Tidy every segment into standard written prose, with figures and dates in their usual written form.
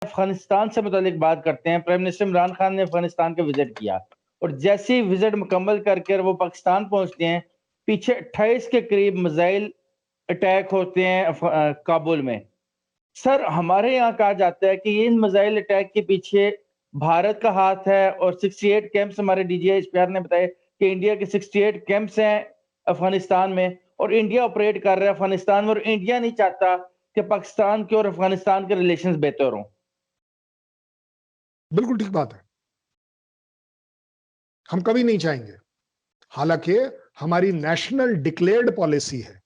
अफगानिस्तान से मुतालिक बात करते हैं। प्राइम मिनिस्टर इमरान खान ने अफगानिस्तान का विजिट किया और जैसे ही विजिट मुकम्मल करके वो पाकिस्तान पहुंचते हैं, पीछे 28 के करीब मिसाइल अटैक होते हैं काबुल में। सर, हमारे यहाँ कहा जाता है कि इन मिसाइल अटैक के पीछे भारत का हाथ है और 68 कैंप्स, हमारे डीजीआई इश्तियार ने बताया कि इंडिया के 68 कैंप्स हैं अफगानिस्तान में और इंडिया ऑपरेट कर रहा है अफगानिस्तान में, और इंडिया नहीं चाहता कि पाकिस्तान के और अफगानिस्तान के रिलेशंस बेहतर हों। बिल्कुल ठीक बात है, हम कभी नहीं चाहेंगे। हालांकि हमारी नेशनल डिक्लेयर्ड पॉलिसी है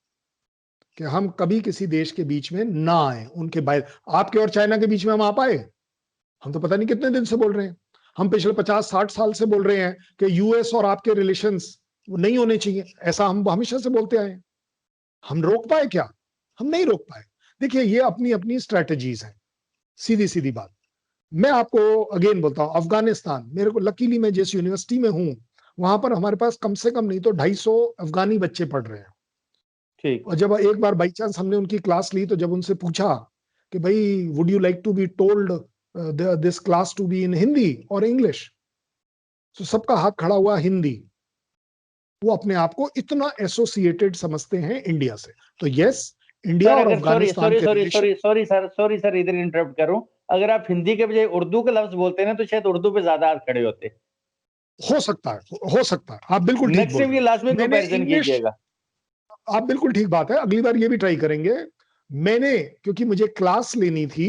कि हम कभी किसी देश के बीच में ना आए, उनके बाहर। आपके और चाइना के बीच में हम आ पाए? हम तो पता नहीं कितने दिन से बोल रहे हैं, हम पिछले 50-60 साल से बोल रहे हैं कि यूएस और आपके रिलेशंस नहीं होने चाहिए, ऐसा हम हमेशा से बोलते आए हैं। हम रोक पाए क्या? हम नहीं रोक पाए। देखिए, ये अपनी अपनी स्ट्रेटजीज हैं, सीधी सीधी बात। मैं आपको अगेन बोलता हूं, अफगानिस्तान, मेरे को लकीली मैं जिस यूनिवर्सिटी में हूं वहां पर हमारे पास कम से कम नहीं तो 250 अफगानी बच्चे पढ़ रहे हैं। ठीक। और जब एक बार बाई चांस हमने उनकी क्लास ली तो जब उनसे पूछा कि भाई would you like to be told this class to be in Hindi और इंग्लिश, तो सबका हाथ खड़ा हुआ हिंदी। वो अपने आप को इतना एसोसिएटेड समझते हैं इंडिया से। तो यस, इंडिया सर, और अगर सॉरी अफगानिस्तान सॉरी के sorry relation. Sorry sorry sir, sorry sir, इधर इंटरप्ट करूं, अगर आप हिंदी के बजाय उर्दू का लफ्ज बोलते हैं ना तो शायद उर्दू पे ज्यादा हाथ खड़े होते। हो सकता है, हो सकता है, आप बिल्कुल ठीक बोल मैक्सिमम रहे ये लास्ट में हैं। मैंने कंपैरिजन इंग्लिश, कीजिएगा। आप बिल्कुल ठीक बात है, अगली बार ये भी ट्राई करेंगे। मैंने, क्योंकि मुझे क्लास लेनी थी,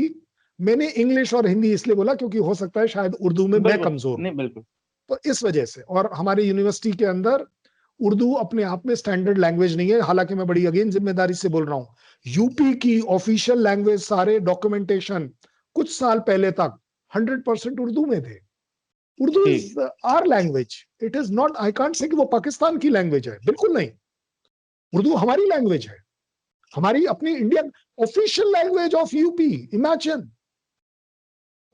मैंने इंग्लिश और हिंदी इसलिए बोला क्योंकि हो सकता है शायद उर्दू में मैं बिल्कुल कमजोर हूं, नहीं, बिल्कुल। तो इस वजह से। और हमारे यूनिवर्सिटी के अंदर उर्दू अपने आप में स्टैंडर्ड लैंग्वेज नहीं है। हालांकि मैं बड़ी अगेन जिम्मेदारी से बोल रहा हूं, यूपी की ऑफिशियल लैंग्वेज, सारे डॉक्यूमेंटेशन कुछ साल पहले तक 100% उर्दू में थे। उर्दू ठीक। Is our language, it is not, I can't say कि वो पाकिस्तान की लैंग्वेज है, बिल्कुल नहीं। उर्दू हमारी लैंग्वेज है, हमारी अपनी Indian official language of UP, imagine.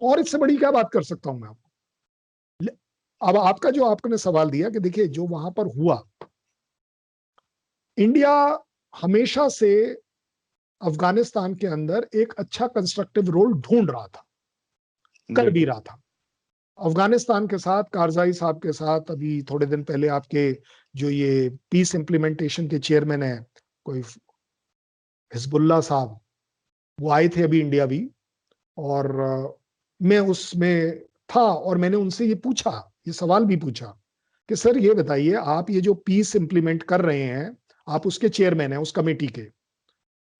और इससे बड़ी क्या बात कर सकता हूं मैं आपको। अब आपका जो आपने सवाल दिया कि देखिए जो वहां पर हुआ, इंडिया हमेशा से अफगानिस्तान के अंदर एक अच्छा कंस्ट्रक्टिव रोल ढूंढ रहा था, कर भी रहा था। अफगानिस्तान के साथ, कारजाई साहब के साथ, अभी थोड़े दिन पहले आपके जो ये पीस इंप्लीमेंटेशन के चेयरमैन है, कोई हिजबुल्ला साहब, वो आए थे अभी इंडिया भी। और मैं उसमें था और मैंने उनसे ये पूछा, ये सवाल भी पूछा कि सर ये बताइए, आप ये जो पीस इंप्लीमेंट कर रहे हैं, आप उसके चेयरमैन हैं उस कमेटी के,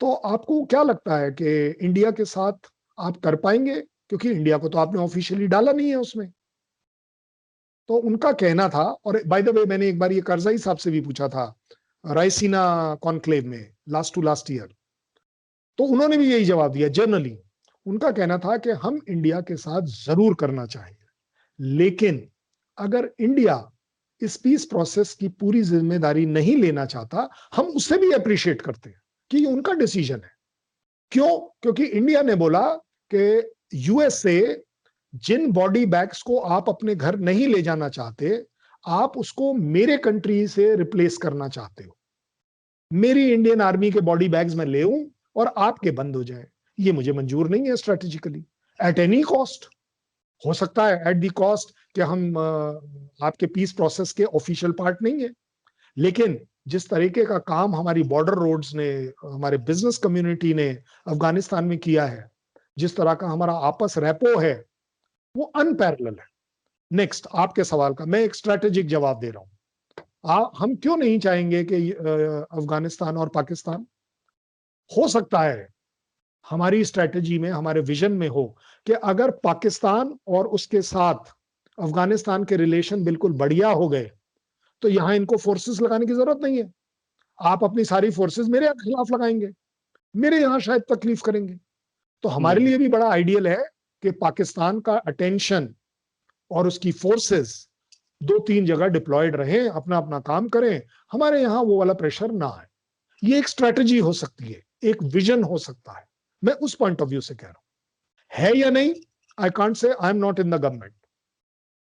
तो आपको क्या लगता है कि इंडिया के साथ आप कर पाएंगे? क्योंकि इंडिया को तो आपने ऑफिशियली डाला नहीं है उसमें। तो उनका कहना था, और बाय द वे मैंने एक बार ये करजाई साहब से भी पूछा था रायसीना कॉन्क्लेव में लास्ट टू लास्ट ईयर, तो उन्होंने भी यही जवाब दिया। जनरली उनका कहना था कि हम इंडिया के साथ जरूर करना चाहेंगे, लेकिन अगर इंडिया इस पीस प्रोसेस की पूरी जिम्मेदारी नहीं लेना चाहता, हम उससे भी अप्रिशिएट करते हैं कि ये उनका डिसीजन है। क्यों? क्योंकि इंडिया ने बोला कि यूएस से जिन बॉडी बैग्स को आप अपने घर नहीं ले जाना चाहते, आप उसको मेरे कंट्री से रिप्लेस करना चाहते हो। मेरी इंडियन आर्मी के बॉडी बैग्स में ले और आपके बंद हो जाए, ये मुझे मंजूर नहीं है स्ट्रेटेजिकली, एट एनी कॉस्ट। हो सकता है एट दी कॉस्ट कि हम आपके पीस प्रोसेस के ऑफिशियल पार्ट नहीं है, लेकिन जिस तरीके का काम हमारी बॉर्डर रोड्स ने, हमारे बिजनेस कम्युनिटी ने अफगानिस्तान में किया है, जिस तरह का हमारा आपस रेपो है, वो अनपैरेलल है। नेक्स्ट, आपके सवाल का मैं एक स्ट्रेटेजिक जवाब दे रहा हूं। हम क्यों नहीं चाहेंगे कि अफगानिस्तान और पाकिस्तान, हो सकता है हमारी स्ट्रेटेजी में, हमारे विजन में हो कि अगर पाकिस्तान और उसके साथ अफगानिस्तान के रिलेशन बिल्कुल बढ़िया हो गए तो यहां इनको फोर्सेस लगाने की जरूरत नहीं है। आप अपनी सारी फोर्सेस मेरे खिलाफ लगाएंगे, मेरे यहां शायद तकलीफ करेंगे। तो हमारे लिए भी बड़ा आइडियल है कि पाकिस्तान का अटेंशन और उसकी फोर्सेस 2-3 जगह डिप्लॉयड रहे, अपना अपना काम करें, हमारे यहां वो वाला प्रेशर ना आए। ये एक स्ट्रेटजी हो सकती है, एक विजन हो सकता है। मैं उस पॉइंट ऑफ व्यू से कह रहा हूं, है या नहीं आई कांट से, I am not in the government,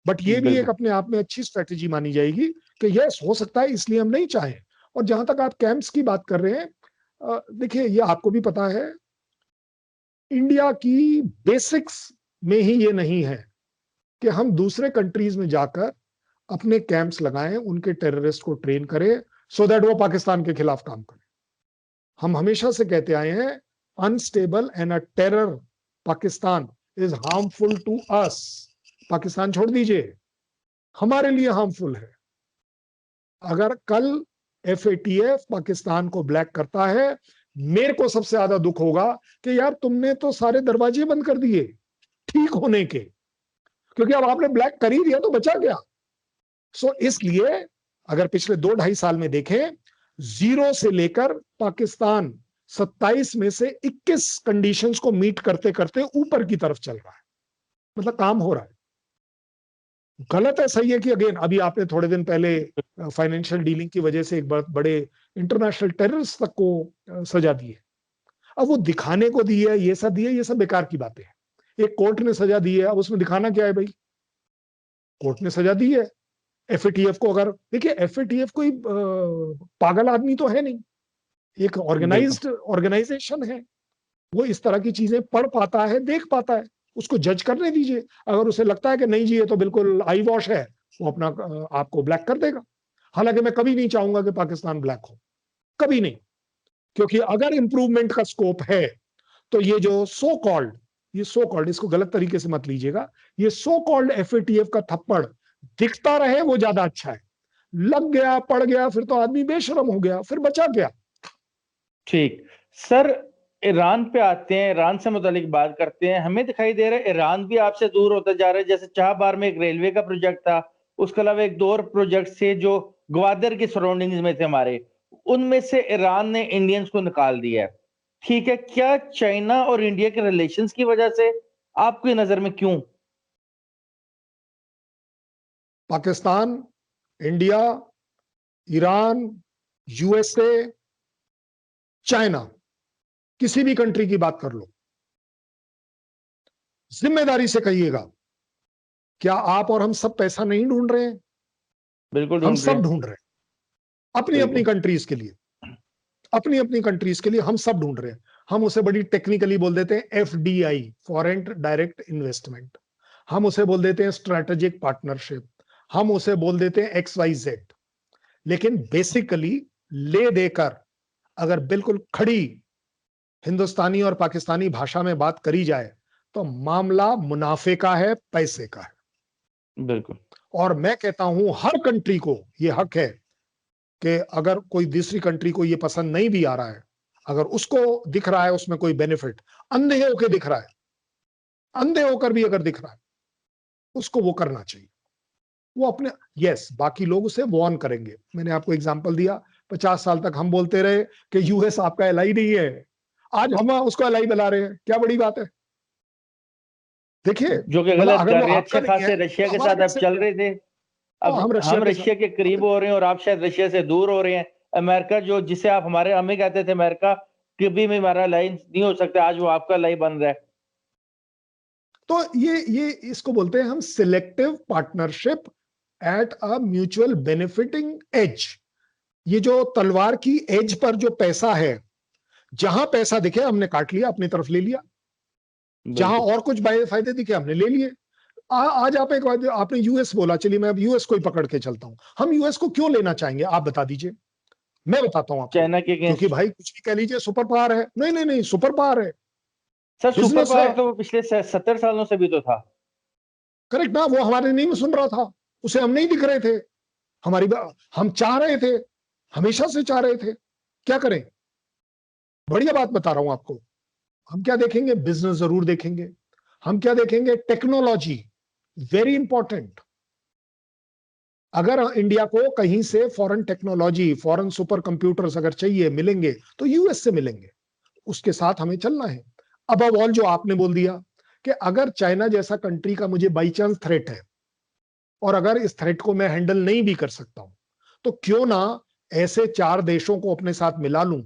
but ये भी एक बिल्कुल। अपने आप में अच्छी स्ट्रेटजी मानी जाएगी कि यस हो सकता है, इसलिए हम नहीं चाहें। और जहां तक आप कैंप्स की बात कर रहे हैं, देखिए ये आपको भी पता है, इंडिया की बेसिक्स में ही ये नहीं है कि हम दूसरे कंट्रीज में जाकर अपने कैंप्स लगाएं, उनके टेररिस्ट को ट्रेन करें सो दैट वो पाकिस्तान के खिलाफ काम करें। हम हमेशा से कहते आए हैं unstable and a terror Pakistan is harmful to us. Pakistan छोड़ दीजिए, हमारे लिए हार्मफुल है। अगर कल FATF पाकिस्तान को ब्लैक करता है, मेरे को सबसे ज्यादा दुख होगा कि यार तुमने तो सारे दरवाजे बंद कर दिए ठीक होने के, क्योंकि अब आपने ब्लैक कर ही दिया तो बचा क्या। सो इसलिए अगर पिछले 2-2.5 साल में देखें, 0 से लेकर पाकिस्तान 27 में से 21 कंडीशंस को मीट करते करते ऊपर की तरफ चल रहा है, मतलब काम हो रहा है। गलत है सही है कि अगेन अभी आपने थोड़े दिन पहले फाइनेंशियल डीलिंग की वजह से एक बड़े इंटरनेशनल टेररिस्ट तक को सजा दी है। अब वो दिखाने को दी है, ये सब बेकार की बातें हैं। एक कोर्ट ने सजा दी है, अब उसमें दिखाना क्या है भाई? कोर्ट ने सजा दी है। FATF को अगर देखिए, FATF कोई पागल आदमी तो है नहीं, एक ऑर्गेनाइज्ड ऑर्गेनाइजेशन है। वो इस तरह की चीजें पढ़ पाता है, देख पाता है, उसको जज करने दीजिए। अगर उसे लगता है कि नहीं जी ये तो बिल्कुल आई वॉश है, वो अपना आपको ब्लैक कर देगा। हालांकि मैं कभी नहीं चाहूंगा कि पाकिस्तान ब्लैक हो, कभी नहीं, क्योंकि अगर इंप्रूवमेंट का स्कोप है तो ये सो कॉल्ड इसको गलत तरीके से मत लीजिएगा, ये सो कॉल्ड FATF का थप्पड़ दिखता रहे वो ज्यादा अच्छा है। लग गया पड़ गया फिर तो आदमी बेशरम हो गया, फिर बचा क्या। ठीक सर, ईरान पे आते हैं, ईरान से मुतालिक बात करते हैं। हमें दिखाई दे रहा है ईरान भी आपसे दूर होता जा रहा है। जैसे चाहबार में एक रेलवे का प्रोजेक्ट था, उसके अलावा एक दो और प्रोजेक्ट थे जो ग्वादर की सराउंडिंग्स में थे हमारे, उनमें से ईरान ने इंडियंस को निकाल दिया है। ठीक है, क्या चाइना और इंडिया के रिलेशंस की वजह से? आपकी नजर में क्यों? Pakistan, India, Iran, USA, China, किसी भी कंट्री की बात कर लो, जिम्मेदारी से कहिएगा, क्या आप और हम सब पैसा नहीं ढूंढ रहे हैं? बिल्कुल हम ढूंढ रहे सब हैं। ढूंढ रहे हैं अपनी अपनी बिल्कुल। कंट्रीज के लिए, अपनी अपनी कंट्रीज के लिए हम सब ढूंढ रहे हैं। हम उसे बड़ी टेक्निकली बोल देते हैं FDI, फॉरेन डायरेक्ट इन्वेस्टमेंट। हम उसे बोल देते हैं स्ट्रेटेजिक पार्टनरशिप। हम उसे बोल देते हैं XYZ। लेकिन बेसिकली ले देकर अगर बिल्कुल खड़ी हिंदुस्तानी और पाकिस्तानी भाषा में बात करी जाए तो मामला मुनाफे का है, पैसे का है। बिल्कुल। और मैं कहता हूं हर कंट्री को यह हक है कि अगर कोई दूसरी कंट्री को यह पसंद नहीं भी आ रहा है, अगर उसको दिख रहा है उसमें कोई बेनिफिट, अंधे होकर दिख रहा है, अंधे होकर भी अगर दिख रहा है, उसको वो करना चाहिए। वो अपने बाकी लोग उसे वॉर्न करेंगे। मैंने आपको एग्जांपल दिया, 50 साल तक हम बोलते रहे कि US आपका एलआई नहीं है, आज हम उसको एलआई बना रहे हैं, क्या बड़ी बात है। देखिए जो कि मतलब गलत अगर कर वो रहे हैं, आपका अच्छे नहीं है खासे रशिया तो के हमारा साथ अब कैसे हो चल गया। रहे थे। अब हम रशिया हम के रशिया के साथ करीब हो रहे हैं और आप शायद रशिया से दूर हो रहे हैं। अमेरिका, जो जिसे आप हमारे हमें कहते थे अमेरिका कभी भी हमारा लाइन नहीं हो सकता, आज वो आपका लाइन बन रहा है। तो ये इसको बोलते हैं हम selective partnership at a mutual benefiting edge. ये जो तलवार की एज पर जो पैसा है, जहां पैसा दिखे हमने काट लिया, अपनी तरफ ले लिया, जहां बिल्कुल। और कुछ फायदे दिखे हमने ले लिए। आज आप एक आपने US बोला, चलिए मैं अब US को ही पकड़ के चलता हूं। हम US को क्यों लेना चाहेंगे आप बता दीजिए, मैं बताता हूं आपको। चाइना के क्योंकि अगेंस्ट। भाई कुछ भी कह लीजिए सुपर पावर है, नहीं नहीं नहीं सुपर पावर है, सर सुपर बिजनेस है। पावर तो वो पिछले 70 सालों से भी तो था। करेक्ट ना, वो हमारे नहीं में सुन रहा था, उसे हम नहीं दिख रहे थे। हमारी हम चाह रहे थे, हमेशा से चाह रहे थे, क्या करें। बढ़िया बात बता रहा हूं आपको। हम क्या देखेंगे, बिजनेस जरूर देखेंगे। हम क्या देखेंगे, टेक्नोलॉजी, वेरी इंपॉर्टेंट। अगर इंडिया को कहीं से foreign technology, foreign super computers अगर चाहिए, मिलेंगे तो US से मिलेंगे, उसके साथ हमें चलना है। अब ऑल जो आपने बोल दिया कि अगर चाइना जैसा कंट्री का मुझे बाई चांस थ्रेट है और अगर इस थ्रेट को मैं हैंडल नहीं भी कर सकता हूं, तो क्यों ना ऐसे 4 देशों को अपने साथ मिला लूं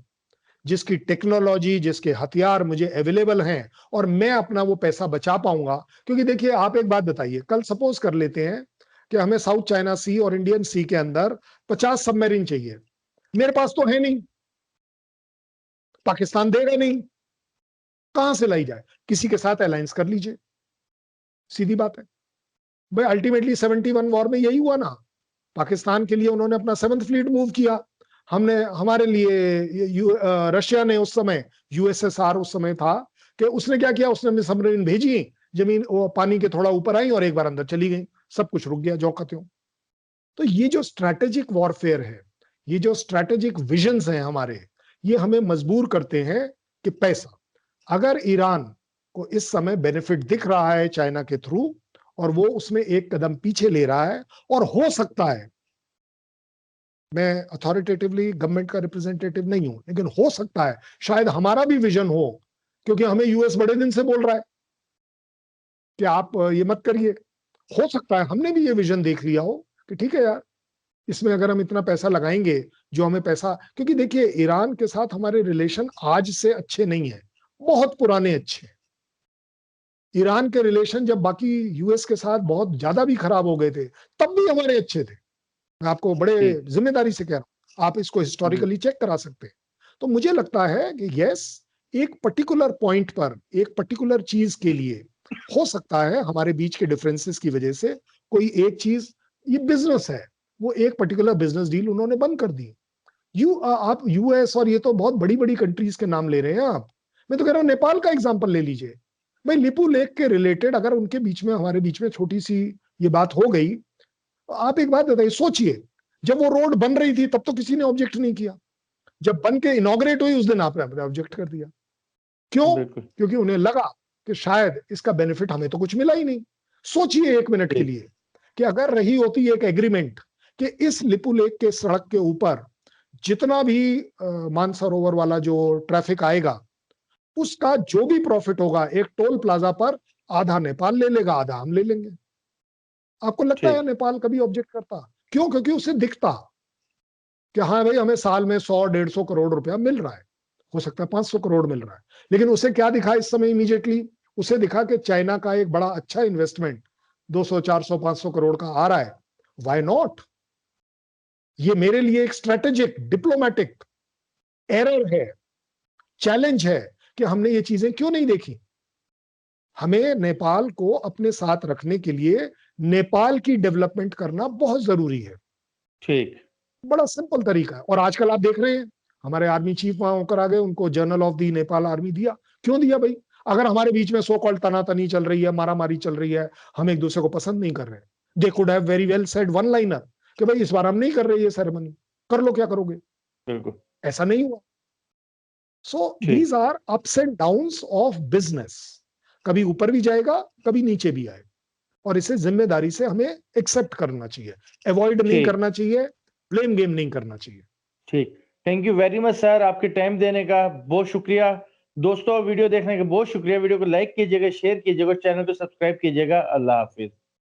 जिसकी टेक्नोलॉजी, जिसके हथियार मुझे अवेलेबल हैं और मैं अपना वो पैसा बचा पाऊंगा। क्योंकि देखिए आप एक बात बताइए, कल सपोज कर लेते हैं कि हमें साउथ चाइना सी और इंडियन सी के अंदर 50 सबमरीन चाहिए, मेरे पास तो है नहीं, पाकिस्तान देगा नहीं, कहां से लाई जाए? किसी के साथ अलायंस कर लीजिए, सीधी बात है भाई। अल्टीमेटली 71 वॉर में यही हुआ ना, पाकिस्तान के लिए उन्होंने अपना 7th फ्लीट मूव किया, हमने हमारे लिए रशिया ने उस समय, यूएसएसआर उस समय था, कि उसने क्या किया, उसने सबमरीन भेजी, जमीन वो पानी के थोड़ा ऊपर आई और एक बार अंदर चली गई, सब कुछ रुक गया जो का त्यों। तो ये जो स्ट्रैटेजिक वॉरफेयर है, ये जो स्ट्रैटेजिक विजन्स हैं हमारे, ये हमें मजबूर करते हैं कि पैसा, अगर ईरान को इस समय बेनिफिट दिख रहा है चाइना के थ्रू और वो उसमें एक कदम पीछे ले रहा है, और हो सकता है, मैं अथॉरिटेटिवली गवर्नमेंट का रिप्रेजेंटेटिव नहीं हूं, लेकिन हो सकता है शायद हमारा भी विजन हो, क्योंकि हमें यूएस बड़े दिन से बोल रहा है कि आप ये मत करिए। हो सकता है हमने भी ये विजन देख लिया हो कि ठीक है यार, इसमें अगर हम इतना पैसा लगाएंगे, जो हमें पैसा, क्योंकि देखिए ईरान के साथ हमारे रिलेशन आज से अच्छे नहीं है, बहुत पुराने अच्छे हैं। ईरान के रिलेशन जब बाकी यूएस के साथ बहुत ज्यादा भी खराब हो गए थे, तब भी हमारे अच्छे थे। मैं आपको बड़े जिम्मेदारी से कह रहा हूं, आप इसको हिस्टोरिकली चेक करा सकते हैं। तो मुझे लगता है कि यस, एक पर्टिकुलर पॉइंट पर, एक पर्टिकुलर चीज के लिए हो सकता है हमारे बीच के डिफरेंसेस की वजह से कोई एक चीज, ये बिजनेस है, वो एक पर्टिकुलर बिजनेस डील उन्होंने बंद कर दी। आप यूएस और ये तो बहुत बड़ी बड़ी कंट्रीज के नाम ले रहे हैं आप, मैं तो कह रहा हूं नेपाल का एग्जांपल ले लीजिए भाई। लिपू लेक के रिलेटेड अगर उनके बीच में, हमारे बीच में छोटी सी ये बात हो गई, तो आप एक बात बताइए, सोचिए, जब वो रोड बन रही थी तब तो किसी ने ऑब्जेक्ट नहीं किया, जब बन के इनॉग्रेट हुई उस दिन आपने ऑब्जेक्ट कर दिया। क्यों? क्योंकि उन्हें लगा कि शायद इसका बेनिफिट हमें तो कुछ मिला ही नहीं। सोचिए एक मिनट के लिए कि अगर रही होती एक एग्रीमेंट कि इस लिपू लेक के सड़क के ऊपर जितना भी मानसरोवर वाला जो ट्रैफिक आएगा, उसका जो भी प्रॉफिट होगा एक टोल प्लाजा पर आधा नेपाल ले लेगा, आधा हम ले लेंगे। आपको लगता है नेपाल कभी ऑब्जेक्ट करता? क्यों? क्योंकि उसे दिखता कि हाँ भाई, हमें साल में 100-150 करोड़ रुपया मिल रहा है, हो सकता है 500 करोड़ मिल रहा है, लेकिन उसे क्या दिखा इस समय इमीडिएटली? उसे दिखा कि चाइना का एक बड़ा अच्छा इन्वेस्टमेंट 200, 400, 500 करोड़ का आ रहा है, व्हाई नॉट? ये मेरे लिए एक स्ट्रेटेजिक डिप्लोमेटिक एरर है, चैलेंज है कि हमने ये चीजें क्यों नहीं देखी। हमें नेपाल को अपने साथ रखने के लिए नेपाल की डेवलपमेंट करना बहुत जरूरी है। ठीक, बड़ा सिंपल तरीका है। और आजकल आप देख रहे हैं हमारे आर्मी चीफ वहां होकर आ गए, उनको journal of the Nepal army दिया। क्यों दिया भाई? अगर हमारे बीच में सो कॉल्ड तनातनी चल रही है, मारामारी चल रही है, हम एक दूसरे को पसंद नहीं कर रहे, they could have very well said one liner कि भाई इस बार हम नहीं कर रहे ये सेरेमनी, कर लो क्या करोगे। बिल्कुल ऐसा नहीं हुआ। So these are ups and downs of business, कभी ऊपर भी जाएगा, कभी नीचे भी आएगा, और इसे जिम्मेदारी से हमें एक्सेप्ट करना चाहिए, अवॉइड नहीं करना चाहिए, ब्लेम गेम नहीं करना चाहिए। ठीक, thank you very much sir, आपके टाइम देने का बहुत शुक्रिया। दोस्तों वीडियो देखने का बहुत शुक्रिया। वीडियो को लाइक कीजिएगा, शेयर कीजिएगा, चैनल को सब्सक्राइब कीजिएगा। अल्लाह हाफिज।